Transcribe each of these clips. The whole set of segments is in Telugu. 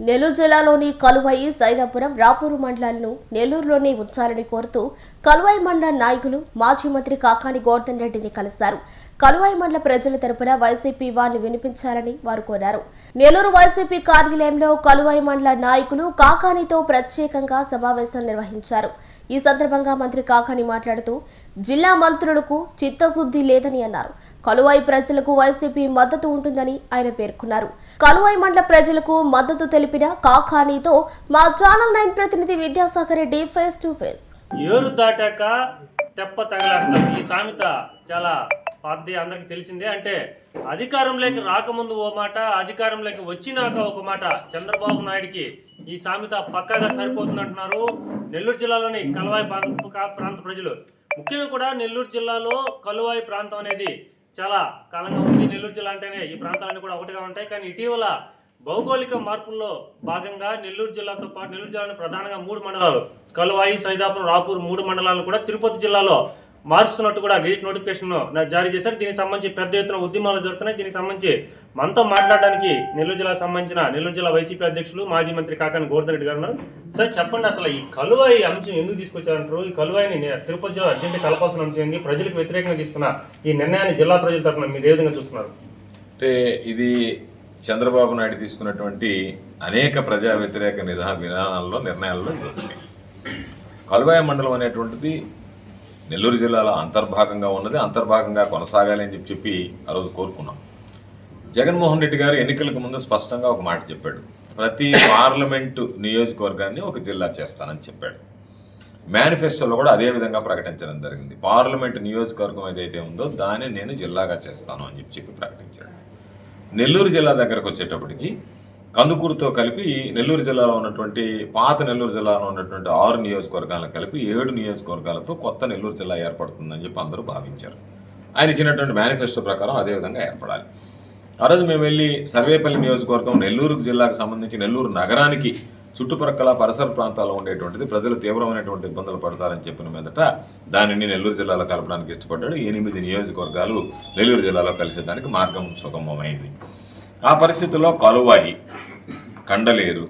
నెల్లూరు జిల్లాలోని కలువాయి, సైదాపురం, రాపూరు మండలాలను నెల్లూరులోనే ఉంచాలని కోరుతూ కలువాయి మండల నాయకులు మాజీ మంత్రి కాకాని గోవర్ధన్ రెడ్డిని కలిశారు. కలువాయి మండల ప్రజల తరపున వైసీపీ వారిని వినిపించాలని వారు కోరారు. నెల్లూరు వైసీపీ కార్యాలయంలో కలువాయి మండల నాయకులు కాకానితో ప్రత్యేకంగా సమావేశం నిర్వహించారు. ఈ సందర్భంగా మంత్రి కాకాని మాట్లాడుతూ జిల్లా మంత్రులకు చిత్తశుద్ధి లేదని అన్నారు. కలువాయి ప్రజలకు వైసీపీ మద్దతు ఉంటుందని ఆయన పేర్కొన్నారు. కలువాయి మండల ప్రజలకు మద్దతు తెలిపిన కాకానితో మా ఛానల్ 9 ప్రతినిధి Vidyasagar Reddy face to face. ఏరు దాటాక తెప్ప తగలేస్తారు. ఈ సామెత చాలా పాతది, అందరికి తెలిసిందే. అంటే అధికారంలోకి రాకముందు ఓ మాట, అధికారంలోకి వచ్చినాక ఒక మాట. చంద్రబాబు నాయుడికి ఈ సామెత పక్కాగా సరిపోతుందంటున్నారు నెల్లూరు జిల్లాలోని కలువాయి ప్రాంత ప్రజలు. ముఖ్యంగా కూడా నెల్లూరు జిల్లాలో కలువాయి ప్రాంతం అనేది చాలా కాలంగా ఉంది. నెల్లూరు జిల్లా అంటేనే ఈ ప్రాంతాలన్నీ కూడా ఒకటిగా ఉంటాయి. కానీ ఇటీవల భౌగోళిక మార్పుల్లో భాగంగా నెల్లూరు జిల్లాతో పాటు నెల్లూరు జిల్లాలో ప్రధానంగా 3 మండలాలు కలువాయి, సైదాపురం, రాపూర్ 3 మండలాలను కూడా తిరుపతి జిల్లాలో మారుస్తున్నట్టు కూడా గెజిట్ నోటిఫికేషన్ జారీ చేశారు. దీనికి సంబంధించి పెద్ద ఎత్తున ఉద్యమాలు జరుగుతున్నాయి. దీనికి సంబంధించి మనతో మాట్లాడడానికి నెల్లూరు జిల్లాకు సంబంధించిన నెల్లూరు జిల్లా వైసీపీ అధ్యక్షులు మాజీ మంత్రి కాకాని గోవర్ధన్ రెడ్డి గారు ఉన్నారు. సార్ చెప్పండి, అసలు ఈ కలువాయి అంశం ఎందుకు తీసుకొచ్చారంటారు? ఈ కలువాయిని తిరుపతి జిల్లా అర్జెంట్ కలపాల్సిన అంశం ఏంటి? ప్రజలకు వ్యతిరేకంగా తీసుకున్న ఈ నిర్ణయాన్ని జిల్లా ప్రజల తరఫున మీరు ఏ విధంగా చూస్తున్నారు? అంటే ఇది చంద్రబాబు నాయుడు తీసుకున్నటువంటి అనేక ప్రజా వ్యతిరేక విధానాల్లో నిర్ణయాల్లో కలువాయి మండలం అనేటువంటిది నెల్లూరు జిల్లాలో అంతర్భాగంగా ఉన్నది. అంతర్భాగంగా కొనసాగాలి అని చెప్పి ఆ రోజు కోరుకున్నాం. జగన్మోహన్ రెడ్డి గారు ఎన్నికలకు ముందు స్పష్టంగా ఒక మాట చెప్పాడు. ప్రతి పార్లమెంటు నియోజకవర్గాన్ని ఒక జిల్లా చేస్తానని చెప్పాడు. మేనిఫెస్టోలో కూడా అదే విధంగా ప్రకటించడం జరిగింది. పార్లమెంటు నియోజకవర్గం ఏదైతే ఉందో దాన్ని నేను జిల్లాగా చేస్తాను అని చెప్పి ప్రకటించాడు. నెల్లూరు జిల్లా దగ్గరకు వచ్చేటప్పటికి కందుకూరుతో కలిపి నెల్లూరు జిల్లాలో ఉన్నటువంటి పాత నెల్లూరు జిల్లాలో ఉన్నటువంటి 6 నియోజకవర్గాలను కలిపి 7 నియోజకవర్గాలతో కొత్త నెల్లూరు జిల్లా ఏర్పడుతుందని చెప్పి అందరూ భావించారు. ఆయన ఇచ్చినటువంటి మేనిఫెస్టో ప్రకారం అదేవిధంగా ఏర్పడాలి. ఆ రోజు మేము వెళ్ళి సర్వేపల్లి నియోజకవర్గం నెల్లూరు జిల్లాకు సంబంధించి నెల్లూరు నగరానికి చుట్టుపక్కల పరిసర ప్రాంతాల్లో ఉండేటువంటిది ప్రజలు తీవ్రమైనటువంటి ఇబ్బందులు పడతారని చెప్పిన మీదట దానిని నెల్లూరు జిల్లాలో కలపడానికి ఇష్టపడ్డాడు. 8 నియోజకవర్గాలు నెల్లూరు జిల్లాలో కలిసేదానికి మార్గం సుగమమైంది. ఆ పరిస్థితుల్లో కలువాయి, కండలేరు,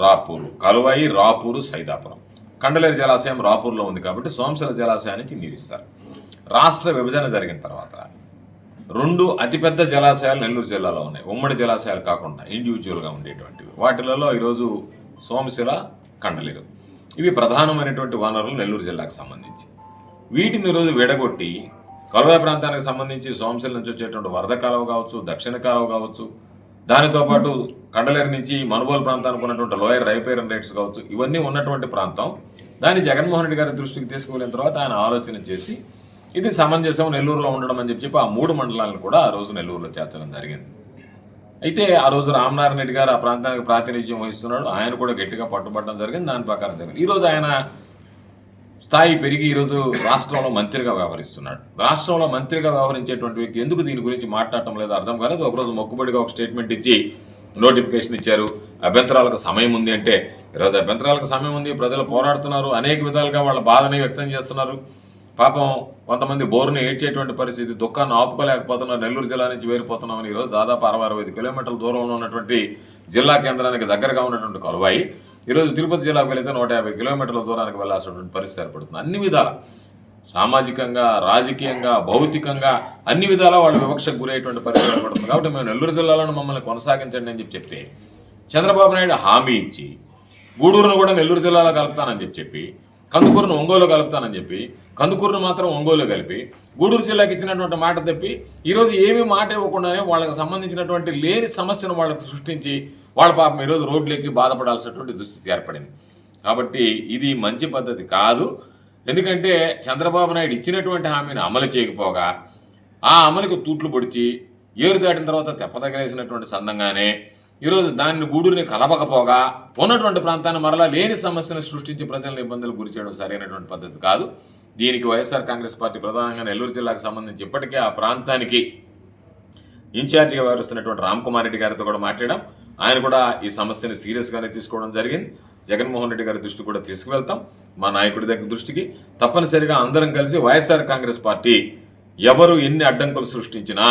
రాపూరు, కలువాయి, రాపూరు, సైదాపురం. కండలేరు జలాశయం రాపూర్లో ఉంది కాబట్టి సోమశిల జలాశయానికి నీరిస్తారు. రాష్ట్ర విభజన జరిగిన తర్వాత 2 అతిపెద్ద జలాశయాలు నెల్లూరు జిల్లాలో ఉన్నాయి. ఉమ్మడి జలాశయాలు కాకుండా ఇండివిజువల్గా ఉండేటువంటివి. వాటిలలో ఈరోజు సోమశిల, కండలేరు ఇవి ప్రధానమైనటువంటి వనరులు నెల్లూరు జిల్లాకు సంబంధించి. వీటిని ఈరోజు విడగొట్టి కలువాయి ప్రాంతానికి సంబంధించి సోమశిల నుంచి వచ్చేటువంటి వరద కాలువ కావచ్చు, దక్షిణ కాలువ కావచ్చు, దానితో పాటు కండలేరు నుంచి మనుబోలు ప్రాంతానికి ఉన్నటువంటి లోయర్ రైపేరన్ రైట్స్ కావచ్చు, ఇవన్నీ ఉన్నటువంటి ప్రాంతం. దాన్ని జగన్మోహన్ రెడ్డి గారి దృష్టికి తీసుకువెళ్ళిన తర్వాత ఆయన ఆలోచన చేసి ఇది సమంజసం నెల్లూరులో ఉండడం అని చెప్పి ఆ 3 మండలాలను కూడా ఆ రోజు నెల్లూరులో చేర్చడం జరిగింది. అయితే ఆ రోజు రామనారాయణ రెడ్డి గారు ఆ ప్రాంతానికి ప్రాతినిధ్యం వహిస్తున్నాడు. ఆయన కూడా గట్టిగా పట్టుబట్టడం జరిగింది. దాని ప్రకారం జరిగింది. ఈరోజు ఆయన స్థాయి పెరిగి ఈరోజు రాష్ట్రంలో మంత్రిగా వ్యవహరిస్తున్నాడు. రాష్ట్రంలో మంత్రిగా వ్యవహరించేటువంటి వ్యక్తి ఎందుకు దీని గురించి మాట్లాడటం లేదు అర్థం కాలేదు. ఒకరోజు మొక్కుబడిగా ఒక స్టేట్మెంట్ ఇచ్చి నోటిఫికేషన్ ఇచ్చారు. అభ్యంతరాలకు సమయం ఉంది అంటే ఈరోజు అభ్యంతరాలకు సమయం ఉంది. ప్రజలు పోరాడుతున్నారు. అనేక విధాలుగా వాళ్ళ బాధని వ్యక్తం చేస్తున్నారు. పాపం కొంతమంది బోరుని ఏడ్చేటువంటి పరిస్థితి, దుఃఖాన్ని ఆపుకోలేకపోతున్నారు. నెల్లూరు జిల్లా నుంచి వేరిపోతున్నామని ఈరోజు దాదాపు 60-65 కిలోమీటర్ల దూరంలో ఉన్నటువంటి జిల్లా కేంద్రానికి దగ్గరగా ఉన్నటువంటి కలువాయి ఈరోజు తిరుపతి జిల్లాకు వెళితే 150 కిలోమీటర్ల దూరానికి వెళ్లాల్సినటువంటి పరిస్థితి ఏర్పడుతుంది. అన్ని విధాల సామాజికంగా, రాజకీయంగా, భౌతికంగా అన్ని విధాలా వాళ్ళు వివక్షకు గురయ్యేటువంటి పరిస్థితి ఏర్పడుతుంది. కాబట్టి మేము నెల్లూరు జిల్లాలో మమ్మల్ని కొనసాగించండి అని చెప్తే చంద్రబాబు నాయుడు హామీ ఇచ్చి గూడూరును కూడా నెల్లూరు జిల్లాలో కలుపుతానని చెప్పి, కందుకూరును ఒంగోలు కలుపుతానని చెప్పి, కందుకూరును మాత్రం ఒంగోలు కలిపి గూడూరు జిల్లాకి ఇచ్చినటువంటి మాట తప్పి ఈరోజు ఏమీ మాట ఇవ్వకుండానే వాళ్ళకి సంబంధించినటువంటి లేని సమస్యను వాళ్ళకు సృష్టించి వాళ్ళ పాపం ఈరోజు రోడ్లెక్కి బాధపడాల్సినటువంటి దుస్థితి ఏర్పడింది. కాబట్టి ఇది మంచి పద్ధతి కాదు. ఎందుకంటే చంద్రబాబు నాయుడు ఇచ్చినటువంటి హామీని అమలు చేయకపోగా ఆ అమలుకు తూట్లు పొడిచి ఏరు దాటిన తర్వాత తెప్పతగలేసినటువంటి సందంగానే ఈరోజు దాన్ని గూడూరుని కలపకపోగా ఉన్నటువంటి ప్రాంతాన్ని మరలా లేని సమస్యను సృష్టించి ప్రజలను ఇబ్బందులు గురి చేయడం సరైనటువంటి పద్ధతి కాదు. దీనికి వైఎస్ఆర్ కాంగ్రెస్ పార్టీ ప్రధానంగా నెల్లూరు జిల్లాకు సంబంధించి ఇప్పటికే ఆ ప్రాంతానికి ఇన్ఛార్జిగా వ్యవహరిస్తున్నటువంటి రామ్ కుమార్ రెడ్డి గారితో కూడా మాట్లాడాం. ఆయన కూడా ఈ సమస్యని సీరియస్గానే తీసుకోవడం జరిగింది. జగన్మోహన్ రెడ్డి గారి దృష్టి కూడా తీసుకువెళ్తాం. మా నాయకుడి దగ్గర దృష్టికి తప్పనిసరిగా అందరం కలిసి వైఎస్ఆర్ కాంగ్రెస్ పార్టీ ఎవరు ఎన్ని అడ్డంకులు సృష్టించినా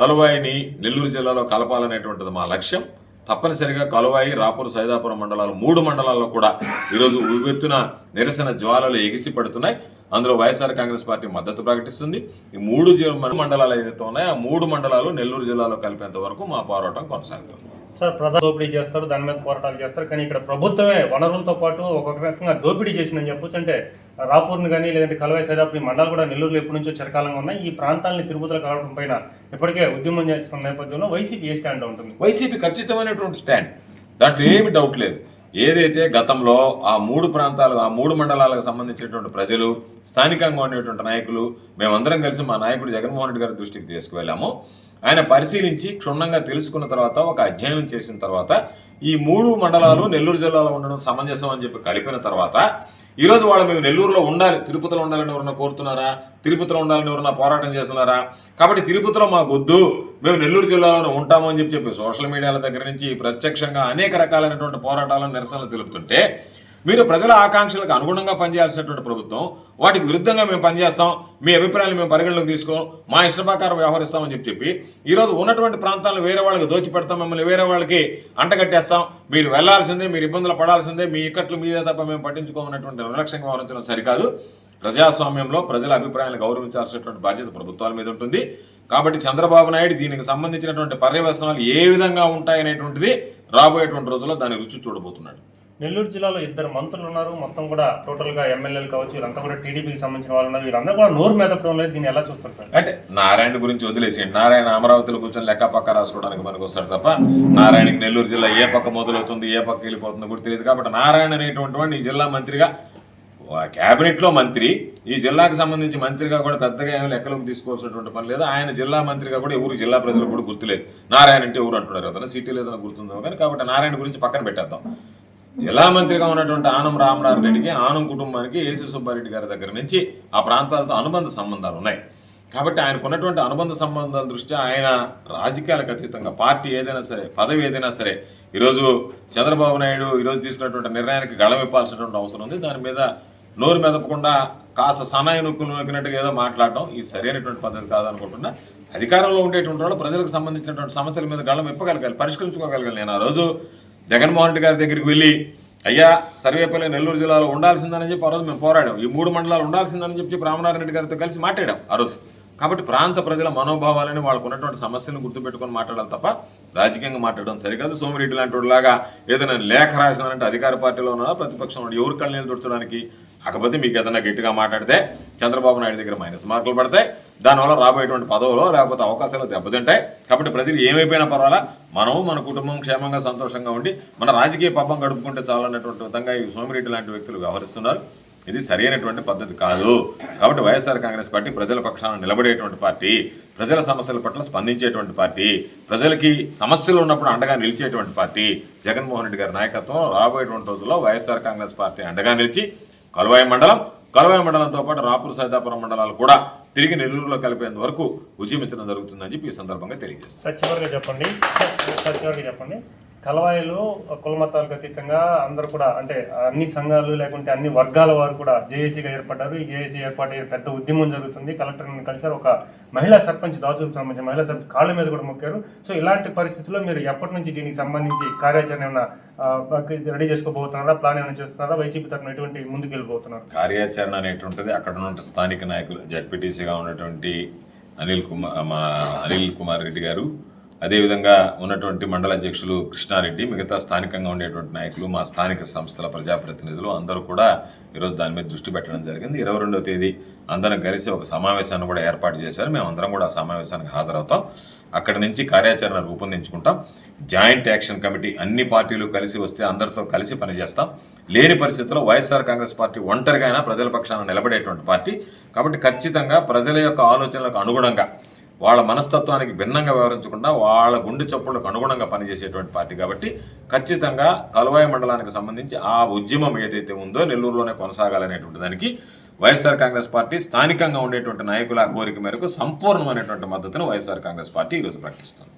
కలువాయిని నెల్లూరు జిల్లాలో కలపాలనేటువంటిది మా లక్ష్యం. తప్పనిసరిగా కలువాయి, రాపూర్, సైదాపురం మండలాలు 3 మండలాల్లో కూడా ఈరోజు ఉవ్వెత్తున నిరసన జ్వాలలు ఎగిసి పడుతున్నాయి. అందులో వైఎస్ఆర్ కాంగ్రెస్ పార్టీ మద్దతు ప్రకటిస్తుంది. ఈ 3 మండలాలు ఏదైతే ఉన్నాయో ఆ 3 మండలాలు నెల్లూరు జిల్లాలో కలిపేంత వరకు మా పోరాటం కొనసాగుతుంది. సార్, ప్రధాన దోపిడీ చేస్తారు, దాని మీద పోరాటాలు చేస్తారు, కానీ ఇక్కడ ప్రభుత్వమే వనరులతో పాటు ఒక రకంగా దోపిడీ చేసిందని చెప్పొచ్చు. అంటే రాపూర్ని కానీ లేదంటే కలువాయి, సైదాపురం ఈ మండలాలు కూడా నెల్లూరులో ఎప్పటి నుంచో చిరకాలంగా ఉన్నాయి. ఈ ప్రాంతాలని తిరుపతిలో కావడం పైన ఇప్పటికే ఉద్యమం చేస్తున్న నేపథ్యంలో వైసీపీ ఏ స్టాండ్ ఉంటుంది? వైసీపీ ఖచ్చితమైనటువంటి స్టాండ్, దాంట్లో ఏమి డౌట్ లేదు. ఏదైతే గతంలో ఆ 3 ప్రాంతాలు, ఆ 3 మండలాలకు సంబంధించినటువంటి ప్రజలు, స్థానికంగా ఉండేటువంటి నాయకులు, మేమందరం కలిసి మా నాయకుడు జగన్మోహన్ రెడ్డి గారి దృష్టికి తీసుకువెళ్ళాము. ఆయన పరిశీలించి క్షుణ్ణంగా తెలుసుకున్న తర్వాత, ఒక అధ్యయనం చేసిన తర్వాత ఈ 3 మండలాలు నెల్లూరు జిల్లాలో ఉండడం సమంజసం అని చెప్పి కలిపిన తర్వాత ఈరోజు వాళ్ళు మేము నెల్లూరులో ఉండాలి, తిరుపతిలో ఉండాలని ఎవరన్నా కోరుతున్నారా? తిరుపతిలో ఉండాలని ఎవరన్నా పోరాటం చేస్తున్నారా? కాబట్టి తిరుపతిలో మాకు వద్దు, మేము నెల్లూరు జిల్లాలో ఉంటాము అని చెప్పి సోషల్ మీడియాల దగ్గర నుంచి ప్రత్యక్షంగా అనేక రకాలైనటువంటి పోరాటాలను, నిరసనలు తెలుపుతుంటే, మీరు ప్రజల ఆకాంక్షలకు అనుగుణంగా పనిచేయాల్సినటువంటి ప్రభుత్వం వాటికి విరుద్ధంగా మేము పనిచేస్తాం, మీ అభిప్రాయాలు మేము పరిగణలోకి తీసుకోం, మా ఇష్ట ప్రకారం వ్యవహరిస్తామని చెప్పి ఈరోజు ఉన్నటువంటి ప్రాంతాలను వేరే వాళ్ళకి దోచిపెడతాం, మిమ్మల్ని వేరే వాళ్ళకి అంటగట్టేస్తాం, మీరు వెళ్లాల్సిందే, మీరు ఇబ్బందులు పడాల్సిందే, మీ ఇక్కట్లు మీదే తప్ప మేము పట్టించుకోమన్నటువంటి నిర్లక్ష్యంగా వ్యవహరించడం సరికాదు. ప్రజాస్వామ్యంలో ప్రజల అభిప్రాయాలను గౌరవించాల్సినటువంటి బాధ్యత ప్రభుత్వాల మీద ఉంటుంది. కాబట్టి చంద్రబాబు నాయుడు దీనికి సంబంధించినటువంటి పర్యవసనాలు ఏ విధంగా ఉంటాయనేటువంటిది రాబోయేటువంటి రోజుల్లో దాని రుచి చూడబోతున్నాడు. నెల్లూరు జిల్లాలో 2 మంత్రులు ఉన్నారు, మొత్తం కూడా టోటల్గా ఎమ్మెల్యేలు కావచ్చు, వీళ్ళంతా కూడా టీడీపీకి సంబంధించిన వాళ్ళు ఉన్నారు. వీళ్ళందరూ కూడా నోరు మెదపడం లేదు. దీన్ని ఎలా చూస్తారు సార్? అంటే నారాయణ గురించి వదిలేసేయండి. నారాయణ అమరావతిలో కూర్చొని లెక్క పక్క రాసుకోవడానికి మనకు వస్తాడు తప్ప, నారాయణకి నెల్లూరు జిల్లా ఏ పక్క మొదలవుతుంది, ఏ పక్క వెళ్ళిపోతుందో కూడా తెలియదు. కాబట్టి నారాయణ అనేటువంటి వాడిని ఈ జిల్లా మంత్రిగా, క్యాబినెట్లో మంత్రి, ఈ జిల్లాకు సంబంధించి మంత్రిగా కూడా పెద్దగా ఏమి లెక్కలోకి తీసుకోవాల్సినటువంటి పని లేదు. ఆయన జిల్లా మంత్రిగా కూడా ఎవరు జిల్లా ప్రజలకు కూడా గుర్తులేదు. నారాయణ అంటే ఎవరు అంటున్నారు కదా, సిటీలో ఏదైనా గుర్తుందో కానీ. కాబట్టి నారాయణ గురించి పక్కన పెట్టేద్దాం. జిల్లా మంత్రిగా ఉన్నటువంటి ఆనం రామనారాయణరెడ్డికి, ఆనం కుటుంబానికి ఏసీ సుబ్బారెడ్డి గారి దగ్గర నుంచి ఆ ప్రాంతాలతో అనుబంధ సంబంధాలు ఉన్నాయి. కాబట్టి ఆయనకు ఉన్నటువంటి అనుబంధ సంబంధాల దృష్ట్యా ఆయన రాజకీయాలకు అతీతంగా, పార్టీ ఏదైనా సరే, పదవి ఏదైనా సరే, ఈరోజు చంద్రబాబు నాయుడు ఈరోజు తీసుకున్నటువంటి నిర్ణయానికి గళమిప్పాల్సినటువంటి అవసరం ఉంది. దాని మీద నోరు మెదపకుండా కాస్త సనాయి నొక్కినట్టుగా ఏదో మాట్లాడటం ఇది సరైనటువంటి పద్ధతి కాదనుకుంటున్నా. అధికారంలో ఉండేటువంటి వాళ్ళు ప్రజలకు సంబంధించినటువంటి సమస్యల మీద గళం ఇప్పగలగాలి, పరిష్కరించుకోగలగాలి. నేను ఆ రోజు జగన్మోహన్ రెడ్డి గారి దగ్గరికి వెళ్ళి, అయ్యా సర్వేపల్లి నెల్లూరు జిల్లాలో ఉండాల్సిందని చెప్పి ఆ రోజు మేము పోరాడాం. ఈ 3 మండలాలు ఉండాల్సిందని చెప్పి రామనారాయణ రెడ్డి గారితో కలిసి మాట్లాడాం ఆ రోజు. కాబట్టి ప్రాంత ప్రజల మనోభావాలని, వాళ్ళకు ఉన్నటువంటి సమస్యలను గుర్తుపెట్టుకొని మాట్లాడాలి తప్ప రాజకీయంగా మాట్లాడడం సరికాదు. సోమిరెడ్డి లాంటి లాగా ఏదైనా లేఖ రాసినారంటే అధికార పార్టీలో ఉన్నాడా, ప్రతిపక్షం ఉన్నాడు, ఎవరు కళ్ళనీళ్ళు తుడచడానికి? కాకపోతే మీకు ఏదైనా గట్టిగా మాట్లాడితే చంద్రబాబు నాయుడు దగ్గర మైనస్ మార్కులు పడతాయి, దానివల్ల రాబోయేటువంటి పదవులో లేకపోతే అవకాశాలు దెబ్బతింటాయి. కాబట్టి ప్రజలు ఏమైపోయినా పర్వాలా, మనము మన కుటుంబం క్షేమంగా సంతోషంగా ఉండి మన రాజకీయ పబ్బం గడుపుకుంటే చాలన్నటువంటి విధంగా ఈ సోమిరెడ్డి లాంటి వ్యక్తులు వ్యవహరిస్తున్నారు. ఇది సరైనటువంటి పద్ధతి కాదు. కాబట్టి వైఎస్ఆర్ కాంగ్రెస్ పార్టీ ప్రజల పక్షాన నిలబడేటువంటి పార్టీ, ప్రజల సమస్యల పట్ల స్పందించేటువంటి పార్టీ, ప్రజలకి సమస్యలు ఉన్నప్పుడు అండగా నిలిచేటువంటి పార్టీ. జగన్మోహన్ రెడ్డి గారి నాయకత్వం రాబోయేటువంటి రోజుల్లో వైఎస్ఆర్ కాంగ్రెస్ పార్టీ అండగా నిలిచి కలువాయి మండలంతో పాటు రాపూర్, సైదాపురం మండలాలు కూడా తిరిగి నెల్లూరులో కలిపేంత వరకు ఉద్యమించడం జరుగుతుందని చెప్పి ఈ సందర్భంగా తెలియజేస్తారు. చివరిగా చెప్పండి, కలవాయిలో కుల మతాలకు అతీతంగా అందరూ కూడా, అంటే అన్ని సంఘాలు లేకుంటే అన్ని వర్గాల వారు కూడా జేఏసీగా ఏర్పడ్డారు. ఈ జేఏసీ ఏర్పాటు పెద్ద ఉద్యమం జరుగుతుంది. కలెక్టర్ని కలిసారు, ఒక మహిళా సర్పంచ్, దాచుకు సంబంధించిన మహిళా సర్పంచ్ కాళ్ళ మీద కూడా మొక్కారు. సో ఇలాంటి పరిస్థితుల్లో మీరు ఎప్పటి నుంచి దీనికి సంబంధించి కార్యాచరణ ఏమైనా రెడీ చేసుకోబోతున్నారా, ప్లాన్ ఏమైనా చేస్తున్నారా? వైసీపీ తరఫున ఎటువంటి ముందుకు వెళ్ళిపోతున్నారు? కార్యాచరణ అనేటువంటిది అక్కడ ఉన్న స్థానిక నాయకులు, జడ్పీటీసీగా ఉన్నటువంటి అనిల్ కుమార్ రెడ్డి గారు, అదేవిధంగా ఉన్నటువంటి మండల అధ్యక్షులు కృష్ణారెడ్డి, మిగతా స్థానికంగా ఉండేటువంటి నాయకులు, మా స్థానిక సంస్థల ప్రజాప్రతినిధులు అందరూ కూడా ఈరోజు దాని మీద దృష్టి పెట్టడం జరిగింది. 22వ తేదీ అందరం కలిసి ఒక సమావేశాన్ని కూడా ఏర్పాటు చేశారు. మేమందరం కూడా ఆ సమావేశానికి హాజరవుతాం. అక్కడి నుంచి కార్యాచరణ రూపొందించుకుంటాం. జాయింట్ యాక్షన్ కమిటీ అన్ని పార్టీలు కలిసి వస్తే అందరితో కలిసి పనిచేస్తాం. లేని పరిస్థితుల్లో వైఎస్ఆర్ కాంగ్రెస్ పార్టీ ఒంటరిగా అయినా ప్రజల పక్షాన నిలబడేటువంటి పార్టీ. కాబట్టి ఖచ్చితంగా ప్రజల యొక్క ఆలోచనలకు అనుగుణంగా, వాళ్ళ మనస్తత్వానికి భిన్నంగా వ్యవహరించకుండా వాళ్ళ గుండె చప్పులకు అనుగుణంగా పనిచేసేటువంటి పార్టీ. కాబట్టి ఖచ్చితంగా కలువాయి మండలానికి సంబంధించి ఆ ఉద్యమం ఏదైతే ఉందో నెల్లూరులోనే కొనసాగాలనేటువంటి దానికి వైఎస్ఆర్ కాంగ్రెస్ పార్టీ స్థానికంగా ఉండేటువంటి నాయకుల కోరిక మేరకు సంపూర్ణమైనటువంటి మద్దతును వైఎస్ఆర్ కాంగ్రెస్ పార్టీ ఈరోజు ప్రకటిస్తుంది.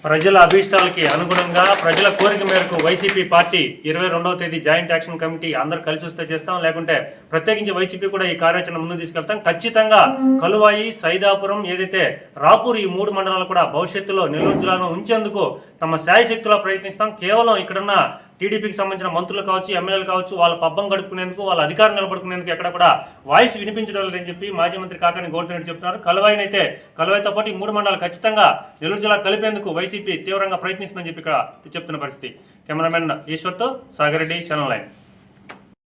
ప్రజల అభీష్టాలకి అనుగుణంగా ప్రజల కోరిక మేరకు వైసీపీ పార్టీ 22వ తేదీ జాయింట్ యాక్షన్ కమిటీ అందరూ కలిసి వస్తే చేస్తాం, లేకుంటే ప్రత్యేకించి వైసీపీ కూడా ఈ కార్యాచరణ ముందు తీసుకెళ్తాం. ఖచ్చితంగా కలువాయి, సైదాపురం, ఏదైతే రాపూర్, ఈ 3 మండలాలు కూడా భవిష్యత్తులో నెల్లూరు జిల్లాలో ఉంచేందుకు తమ శాయశక్తిలో ప్రయత్నిస్తాం. కేవలం ఇక్కడున్న టీడీపీకి సంబంధించిన మంత్రులు కావచ్చు, ఎమ్మెల్యేలు కావచ్చు, వాళ్ళ పబ్బం గడుపుకునేందుకు, వాళ్ళ అధికారం నిలబడుకునేందుకు ఎక్కడ కూడా వాయిస్ వినిపించడం లేదని చెప్పి మాజీ మంత్రి కాకాని గోవర్ధన్ రెడ్డి చెప్తున్నారు. కలువాయితో పాటు ఈ 3 మండలాలు ఖచ్చితంగా నెల్లూరు జిల్లా కలిపేందుకు వైసీపీ తీవ్రంగా ప్రయత్నిస్తుందని చెప్పి ఇక్కడ చెప్తున్న పరిస్థితి. కెమెరామెన్ ఈశ్వర్తో సాగర్ రెడ్డి, ఛానల్ 9.